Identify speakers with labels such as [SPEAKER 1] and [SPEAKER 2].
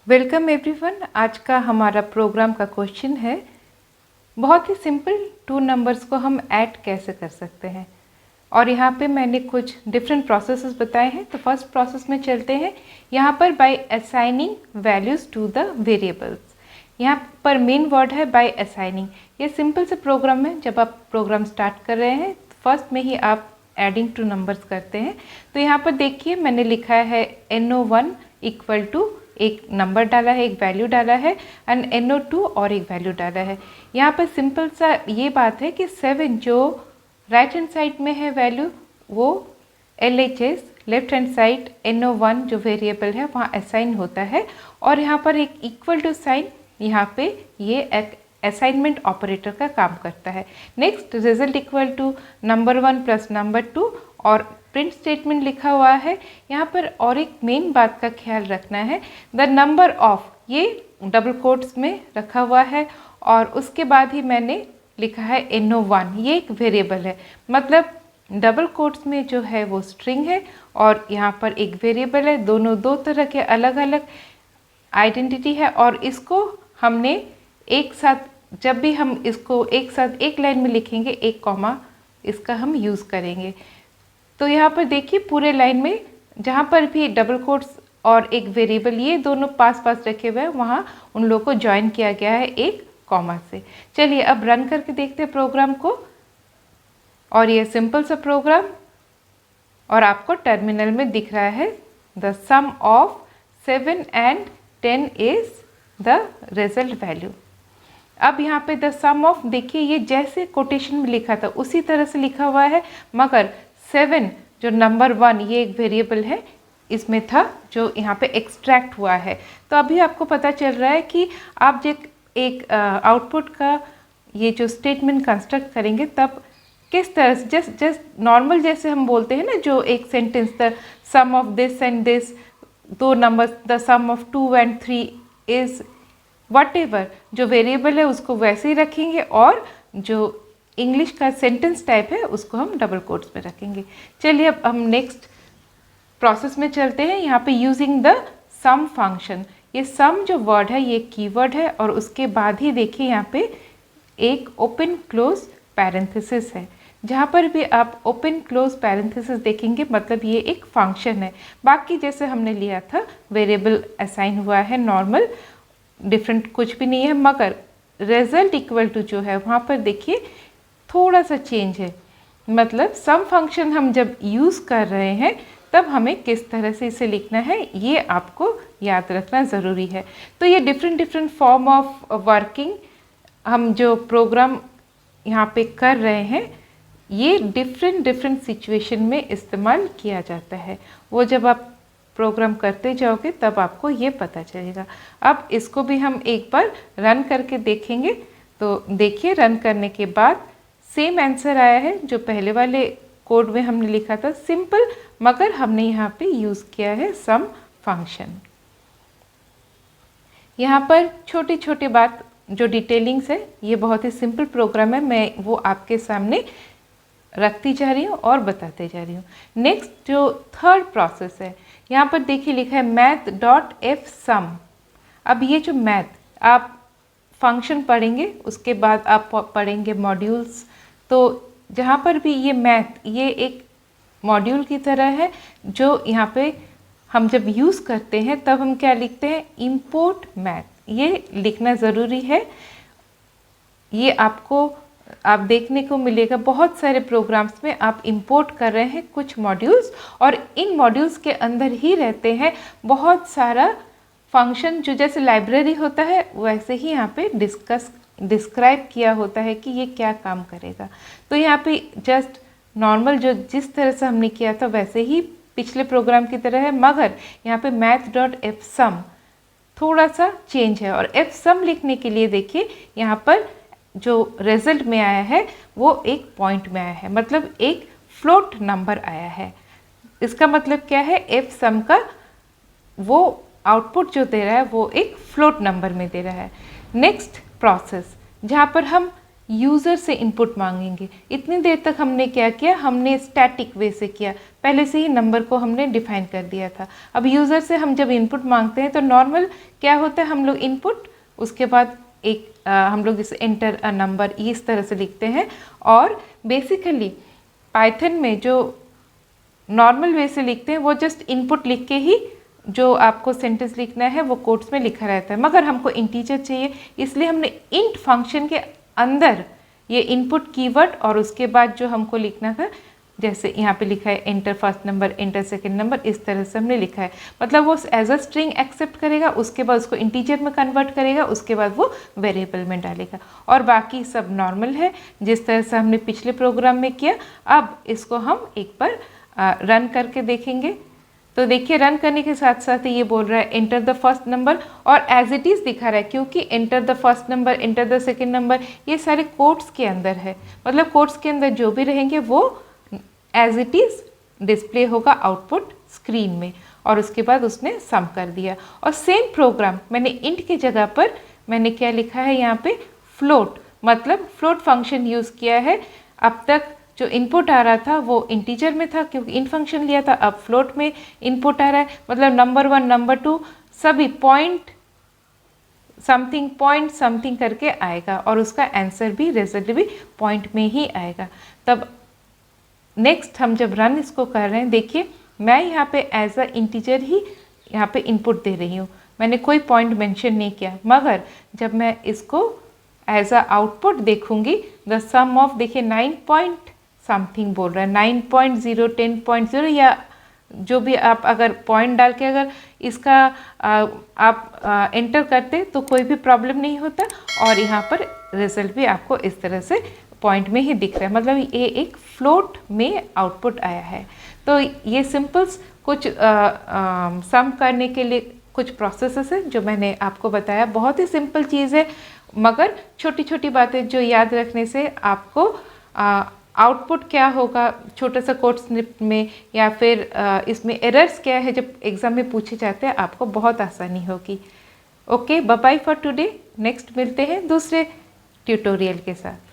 [SPEAKER 1] Welcome everyone. आज का हमारा प्रोग्राम का क्वेश्चन है, बहुत ही सिंपल टू नंबर्स को हम ऐड कैसे कर सकते हैं। और यहाँ पे मैंने कुछ डिफरेंट प्रोसेसेस बताए हैं। तो फर्स्ट प्रोसेस में चलते हैं। यहाँ पर by assigning values to the variables. यहाँ पर मेन वर्ड है बाय असाइनिंग। ये सिंपल से प्रोग्राम है। जब आप प्रोग्राम स्टार्ट कर रहे हैं तो फर्स्ट में ही आप एडिंग टू नंबर्स करते हैं। तो यहाँ पर देखिए मैंने लिखा है NO1 इक्वल टू एक नंबर डाला है, एक वैल्यू डाला है, एंड NO2 और एक वैल्यू डाला है। यहाँ पर सिंपल सा ये बात है कि 7 जो राइट हैंड साइड में है वैल्यू वो LHS, left hand side NO1 जो वेरिएबल है वहाँ असाइन होता है। और यहाँ पर एक इक्वल टू साइन, यहाँ पे ये एक असाइनमेंट ऑपरेटर का काम करता है। Next result equal to number 1 plus number 2 और प्रिंट स्टेटमेंट लिखा हुआ है। यहाँ पर और एक मेन बात का ख्याल रखना है, द नंबर ऑफ, ये डबल कोट्स में रखा हुआ है और उसके बाद ही मैंने लिखा है NO1, ये एक वेरिएबल है। मतलब डबल कोट्स में जो है वो स्ट्रिंग है और यहाँ पर एक वेरिएबल है। दोनों दो तरह के अलग अलग आइडेंटिटी है और इसको हमने एक साथ, जब भी हम इसको एक साथ एक लाइन में लिखेंगे, एक कॉमा इसका हम यूज़ करेंगे। तो यहाँ पर देखिए पूरे लाइन में जहाँ पर भी डबल कोट्स और एक वेरिएबल ये दोनों पास पास रखे हुए हैं, वहाँ उन लोगों को ज्वाइन किया गया है एक कॉमा से। चलिए अब रन करके देखते हैं प्रोग्राम को। और ये सिंपल सा प्रोग्राम और आपको टर्मिनल में दिख रहा है, the sum of 7 and 10 is the result value. अब यहाँ पे द सम ऑफ, देखिए ये जैसे कोटेशन में लिखा था उसी तरह से लिखा हुआ है, मगर 7 जो नंबर 1 ये एक वेरिएबल है इसमें था जो यहाँ पे एक्सट्रैक्ट हुआ है। तो अभी आपको पता चल रहा है कि आप जब एक आउटपुट का ये जो स्टेटमेंट कंस्ट्रक्ट करेंगे तब किस तरह से, जस्ट नॉर्मल जैसे हम बोलते हैं ना, जो एक sentence, the sum of this and this, दो numbers, the sum of 2 and 3 is whatever, जो वेरिएबल है उसको वैसे ही रखेंगे और जो इंग्लिश का सेंटेंस टाइप है उसको हम डबल कोट्स में रखेंगे। चलिए अब हम नेक्स्ट प्रोसेस में चलते हैं। यहाँ पे यूजिंग द सम फंक्शन, ये सम जो वर्ड है ये कीवर्ड है और उसके बाद ही देखिए यहाँ पे एक ओपन क्लोज पैरेंथेसिस है। जहाँ पर भी आप ओपन क्लोज पैरेंथेसिस देखेंगे मतलब ये एक फंक्शन है। बाकी जैसे हमने लिया था वेरिएबल असाइन हुआ है नॉर्मल, डिफरेंट कुछ भी नहीं है, मगर रिजल्ट इक्वल टू जो है वहाँ पर देखिए थोड़ा सा चेंज है। मतलब सम फंक्शन हम जब यूज़ कर रहे हैं तब हमें किस तरह से इसे लिखना है ये आपको याद रखना ज़रूरी है। तो ये डिफरेंट फॉर्म ऑफ वर्किंग हम जो प्रोग्राम यहाँ पे कर रहे हैं ये डिफरेंट सिचुएशन में इस्तेमाल किया जाता है। वो जब आप प्रोग्राम करते जाओगे तब आपको ये पता चलेगा। अब इसको भी हम एक बार रन करके देखेंगे। तो देखिए रन करने के बाद सेम आंसर आया है जो पहले वाले कोड में हमने लिखा था, सिंपल, मगर हमने यहाँ पे यूज़ किया है सम फंक्शन। यहाँ पर छोटी छोटी बात जो डिटेलिंग्स है, ये बहुत ही सिंपल प्रोग्राम है, मैं वो आपके सामने रखती जा रही हूँ और बताते जा रही हूँ। नेक्स्ट जो थर्ड प्रोसेस है, यहाँ पर देखिए लिखा है math.fsum। अब ये जो मैथ आप फंक्शन पढ़ेंगे उसके बाद आप पढ़ेंगे मॉड्यूल्स। तो जहाँ पर भी ये मैथ ये एक मॉड्यूल की तरह है जो यहाँ पे हम जब यूज़ करते हैं तब हम क्या लिखते हैं, इंपोर्ट मैथ, ये लिखना ज़रूरी है। ये आपको आप देखने को मिलेगा बहुत सारे प्रोग्राम्स में आप इंपोर्ट कर रहे हैं कुछ मॉड्यूल्स और इन मॉड्यूल्स के अंदर ही रहते हैं बहुत सारा फंक्शन जो जैसे लाइब्रेरी होता है वैसे ही यहाँ पे डिस्क्राइब किया होता है कि ये क्या काम करेगा। तो यहाँ पे जस्ट नॉर्मल जो जिस तरह से हमने किया था वैसे ही पिछले प्रोग्राम की तरह है, मगर यहाँ पे math.fsum थोड़ा सा चेंज है। और fsum लिखने के लिए देखिए यहाँ पर जो रिजल्ट में आया है वो एक पॉइंट में आया है, मतलब एक फ्लोट नंबर आया है। इसका मतलब क्या है, fsum का वो आउटपुट जो दे रहा है वो एक फ्लोट नंबर में दे रहा है। नेक्स्ट प्रोसेस जहाँ पर हम यूज़र से इनपुट मांगेंगे। इतनी देर तक हमने क्या किया, हमने स्टैटिक वे से किया, पहले से ही नंबर को हमने डिफाइन कर दिया था। अब यूज़र से हम जब इनपुट मांगते हैं तो नॉर्मल क्या होता है, हम लोग इनपुट, उसके बाद एक हम लोग इसे एंटर अ नंबर इस तरह से लिखते हैं। और बेसिकली पाइथन में जो नॉर्मल वे से लिखते हैं वो जस्ट इनपुट लिख के ही जो आपको सेंटेंस लिखना है वो कोट्स में लिखा रहता है। मगर हमको इंटीजर चाहिए, इसलिए हमने इंट फंक्शन के अंदर ये इनपुट कीवर्ड और उसके बाद जो हमको लिखना था, जैसे यहाँ पे लिखा है enter first number, enter second number, इस तरह से हमने लिखा है। मतलब वो एज अ स्ट्रिंग एक्सेप्ट करेगा, उसके बाद उसको इंटीजर में कन्वर्ट करेगा, उसके बाद वो वेरिएबल में डालेगा। और बाकी सब नॉर्मल है जिस तरह से हमने पिछले प्रोग्राम में किया। अब इसको हम एक बार रन करके देखेंगे। तो देखिए रन करने के साथ साथ ये बोल रहा है एंटर द फर्स्ट नंबर, और एज इट इज़ दिखा रहा है क्योंकि enter the first number, enter the second number ये सारे कोट्स के अंदर है। मतलब कोट्स के अंदर जो भी रहेंगे वो एज इट इज़ डिस्प्ले होगा आउटपुट स्क्रीन में। और उसके बाद उसने सम कर दिया। और सेम प्रोग्राम मैंने इंट की जगह पर मैंने क्या लिखा है यहाँ पे, फ्लोट, मतलब फ्लोट फंक्शन यूज़ किया है। अब तक जो इनपुट आ रहा था वो इंटीजर में था क्योंकि इन फंक्शन लिया था, अब फ्लोट में इनपुट आ रहा है। मतलब नंबर 1 नंबर 2 सभी पॉइंट समथिंग करके आएगा और उसका आंसर भी, रिजल्ट भी पॉइंट में ही आएगा। तब नेक्स्ट हम जब रन इसको कर रहे हैं, देखिए मैं यहाँ पे एज अ इंटीजर ही यहाँ पे इनपुट दे रही हूँ, मैंने कोई पॉइंट मेंशन नहीं किया। मगर जब मैं इसको एज अ आउटपुट देखूंगी, द सम ऑफ, देखिए 9 पॉइंट समथिंग बोल रहा है, 9.0 10.0 या जो भी आप अगर पॉइंट डाल के अगर इसका आप एंटर करते तो कोई भी प्रॉब्लम नहीं होता। और यहाँ पर रिजल्ट भी आपको इस तरह से पॉइंट में ही दिख रहा है, मतलब ये एक फ्लोट में आउटपुट आया है। तो ये सिंपल्स कुछ सम करने के लिए कुछ प्रोसेसेस है जो मैंने आपको बताया। बहुत ही सिंपल चीज़ है, मगर छोटी छोटी बातें जो याद रखने से आपको आउटपुट क्या होगा छोटा सा कोड स्निप में, या फिर इसमें एरर्स क्या है जब एग्ज़ाम में पूछे जाते हैं, आपको बहुत आसानी होगी। Okay, bye bye for today. Next मिलते हैं दूसरे ट्यूटोरियल के साथ।